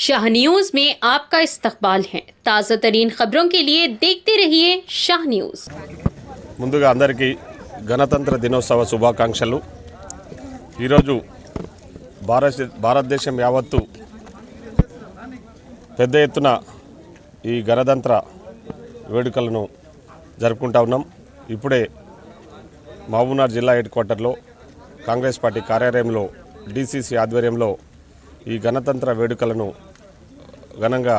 Shah news में आपका इस्तकबाल है। ताज़ा तरीन खबरों के लिए देखते रहिए शाह न्यूज। ముందుగా అందరికీ గణతంత్ర దినోత్సవ శుభాకాంక్షలు। ఈరోజు భారతదేశం యావత్తు పెద్ద ఎత్తున ఈ గణతంత్ర వేడుకలను జరుపుకుంటా ఉన్నాం। ఇప్పుడే మహబూబ్నగర్ జిల్లా హెడ్ క్వార్టర్లో కాంగ్రెస్ పార్టీ కార్యాలయంలో డీసీసీ ఆధ్వర్యంలో ఈ గణతంత్ర వేడుకలను ఘనంగా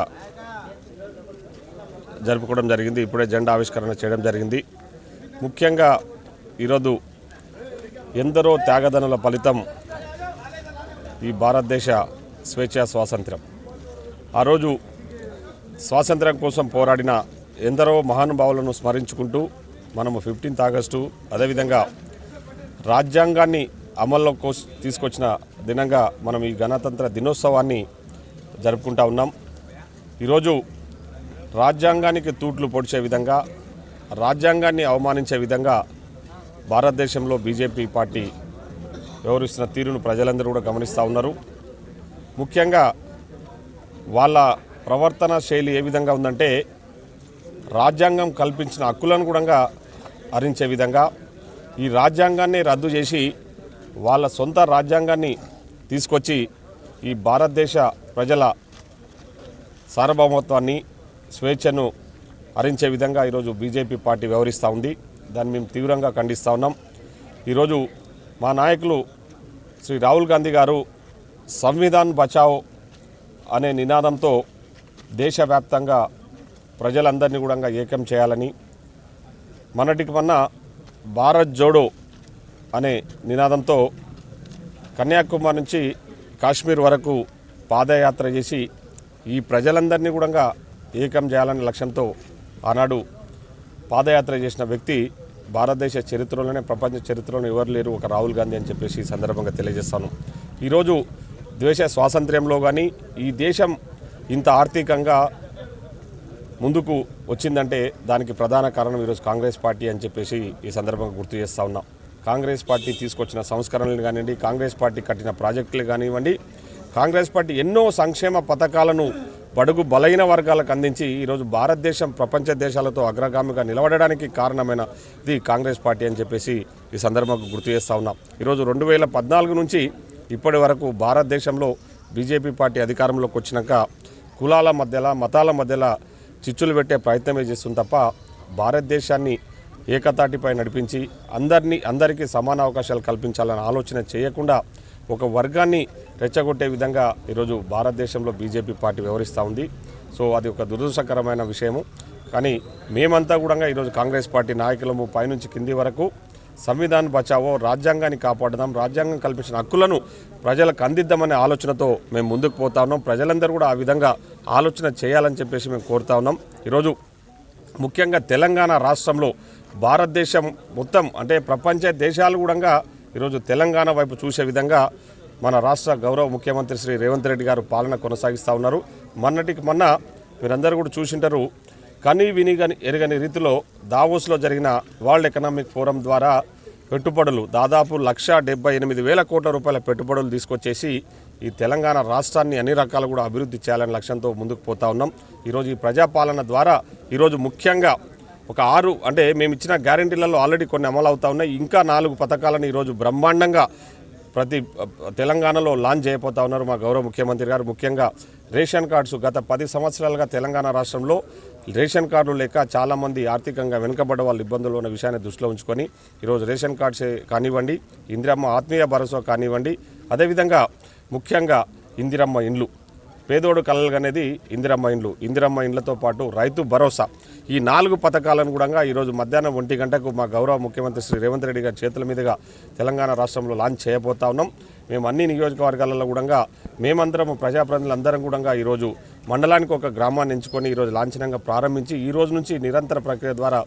జరుపుకోవడం జరిగింది। ఇప్పుడే జెండా ఆవిష్కరణ చేయడం జరిగింది। ముఖ్యంగా ఈరోజు ఎందరో త్యాగదనుల ఫలితం ఈ భారతదేశ స్వేచ్ఛా స్వాతంత్ర్యం। ఆ రోజు స్వాతంత్ర్యం కోసం పోరాడిన ఎందరో మహానుభావులను స్మరించుకుంటూ మనము 15 ఆగస్టు అదేవిధంగా రాజ్యాంగాన్ని అమల్లో తీసుకొచ్చిన దినంగా మనం ఈ గణతంత్ర దినోత్సవాన్ని జరుపుకుంటా ఉన్నాం। ఈరోజు రాజ్యాంగానికి తూట్లు పొడిచే విధంగా రాజ్యాంగాన్ని అవమానించే విధంగా భారతదేశంలో బీజేపీ పార్టీ వ్యవహరిస్తున్న తీరును ప్రజలందరూ కూడా గమనిస్తూ ఉన్నారు। ముఖ్యంగా వాళ్ళ ప్రవర్తన శైలి ఏ విధంగా ఉందంటే రాజ్యాంగం కల్పించిన హక్కులను కూడా హరించే విధంగా ఈ రాజ్యాంగాన్ని రద్దు చేసి వాళ్ళ సొంత రాజ్యాంగాన్ని తీసుకొచ్చి ఈ భారతదేశ ప్రజల సార్వభౌమత్వాన్ని స్వేచ్ఛను హరించే విధంగా ఈరోజు బీజేపీ పార్టీ వ్యవహరిస్తూ ఉంది। దాన్ని మేము తీవ్రంగా ఖండిస్తూ ఉన్నాం। ఈరోజు మా నాయకులు శ్రీ రాహుల్ గాంధీ గారు సంవిధాన్ బచావో అనే నినాదంతో దేశవ్యాప్తంగా ప్రజలందరినీ కూడా ఏకం చేయాలని, మొన్నటికి మొన్న భారత్ జోడో అనే నినాదంతో కన్యాకుమారి నుంచి కాశ్మీర్ వరకు పాదయాత్ర చేసి ఈ ప్రజలందరినీ కూడా ఏకం చేయాలనే లక్ష్యంతో ఆనాడు పాదయాత్ర చేసిన వ్యక్తి భారతదేశ చరిత్రలోనే ప్రపంచ చరిత్రలో ఎవరు లేరు ఒక రాహుల్ గాంధీ అని చెప్పేసి ఈ సందర్భంగా తెలియజేస్తాను। ఈరోజు దేశ స్వాతంత్ర్యంలో కానీ ఈ దేశం ఇంత ఆర్థికంగా ముందుకు వచ్చిందంటే దానికి ప్రధాన కారణం ఈరోజు కాంగ్రెస్ పార్టీ అని చెప్పేసి ఈ సందర్భంగా గుర్తు చేస్తూ ఉన్నాం। కాంగ్రెస్ పార్టీ తీసుకొచ్చిన సంస్కరణలు కానివ్వండి, కాంగ్రెస్ పార్టీ కట్టిన ప్రాజెక్టులు కానివ్వండి, కాంగ్రెస్ పార్టీ ఎన్నో సంక్షేమ పథకాలను బడుగు బలైన వర్గాలకు అందించి ఈరోజు భారతదేశం ప్రపంచ దేశాలతో అగ్రగామిగా నిలబడడానికి కారణమైనది కాంగ్రెస్ పార్టీ అని చెప్పేసి ఈ సందర్భంగా గుర్తు చేస్తూ ఉన్నాం। ఈరోజు 2014 నుంచి ఇప్పటి వరకు భారతదేశంలో బీజేపీ పార్టీ అధికారంలోకి వచ్చినాక కులాల మధ్యలో మతాల మధ్యలో చిచ్చులు పెట్టే ప్రయత్నమే చేస్తుంది తప్ప భారతదేశాన్ని ఏకతాటిపై నడిపించి అందరికీ సమాన అవకాశాలు కల్పించాలనే ఆలోచన చేయకుండా ఒక వర్గాన్ని రెచ్చగొట్టే విధంగా ఈరోజు భారతదేశంలో బీజేపీ పార్టీ వ్యవహరిస్తూ ఉంది। సో అది ఒక దురదృష్టకరమైన విషయము। కానీ మేమంతా కూడా ఈరోజు కాంగ్రెస్ పార్టీ నాయకులము పైనుంచి కింది వరకు సంవిధాన్ బచావో, రాజ్యాంగాన్ని కాపాడదాం, రాజ్యాంగం కల్పించిన హక్కులను ప్రజలకు అందిద్దామనే ఆలోచనతో మేము ముందుకు పోతా ఉన్నాం। ప్రజలందరూ కూడా ఆ విధంగా ఆలోచన చేయాలని చెప్పేసి మేము కోరుతా ఉన్నాం। ఈరోజు ముఖ్యంగా తెలంగాణ రాష్ట్రంలో భారతదేశం మొత్తం అంటే ప్రపంచ దేశాలు కూడా ఈరోజు తెలంగాణ వైపు చూసే విధంగా మన రాష్ట్ర గౌరవ ముఖ్యమంత్రి శ్రీ రేవంత్ రెడ్డి గారు పాలన కొనసాగిస్తూ ఉన్నారు। మొన్నటికి మొన్న మీరందరూ కూడా చూసింటారు, కని విని ఎరగని రీతిలో దావోస్లో జరిగిన వరల్డ్ ఎకనామిక్ ఫోరం ద్వారా పెట్టుబడులు దాదాపు 1,78,000 కోట్ల రూపాయల పెట్టుబడులు తీసుకొచ్చేసి ఈ తెలంగాణ రాష్ట్రాన్ని అన్ని రకాలు కూడా అభివృద్ధి చేయాలనే లక్ష్యంతో ముందుకు పోతా ఉన్నాం। ఈరోజు ఈ ప్రజాపాలన ద్వారా ఈరోజు ముఖ్యంగా ఒక 6 అంటే మేము ఇచ్చిన గ్యారెంటీలలో ఆల్రెడీ కొన్ని అమలు అవుతా ఉన్నాయి। ఇంకా 4 పథకాలను ఈరోజు బ్రహ్మాండంగా ప్రతి తెలంగాణలో లాంచ్ చేయబోతా ఉన్నారు మా గౌరవ ముఖ్యమంత్రి గారు। ముఖ్యంగా రేషన్ కార్డ్స్ గత 10 సంవత్సరాలుగా తెలంగాణ రాష్ట్రంలో రేషన్ కార్డులు లేక చాలామంది ఆర్థికంగా వెనుకబడ్డ వాళ్ళ ఇబ్బందులు ఉన్న విషయాన్ని దృష్టిలో ఉంచుకొని ఈరోజు రేషన్ కార్డ్స్ కానివ్వండి, ఇందిరమ్మ ఆత్మీయ భరోసా కానివ్వండి, అదేవిధంగా ముఖ్యంగా ఇందిరమ్మ ఇండ్లు, పేదోడు కలలు అనేది ఇందిరమ్మ ఇండ్లతో పాటు రైతు భరోసా, ఈ 4 పథకాలను కూడా ఈరోజు మధ్యాహ్నం 1 గంటకు మా గౌరవ ముఖ్యమంత్రి శ్రీ రేవంత్ రెడ్డి గారి చేతుల మీదుగా తెలంగాణ రాష్ట్రంలో లాంచ్ చేయబోతా ఉన్నాం। మేము అన్ని నియోజకవర్గాలలో కూడా మేమందరం ప్రజాప్రతినిధులందరం కూడా ఈరోజు మండలానికి ఒక గ్రామాన్ని ఎంచుకొని ఈరోజు లాంఛనంగా ప్రారంభించి ఈ రోజు నుంచి నిరంతర ప్రక్రియ ద్వారా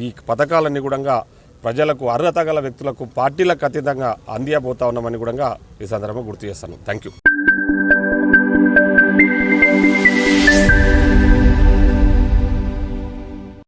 ఈ పథకాలన్నీ కూడా ప్రజలకు అర్హత గల వ్యక్తులకు పార్టీలకు అతీతంగా అందియబోతా ఉన్నామని కూడా ఈ సందర్భంగా గుర్తు చేస్తాను। Thank you.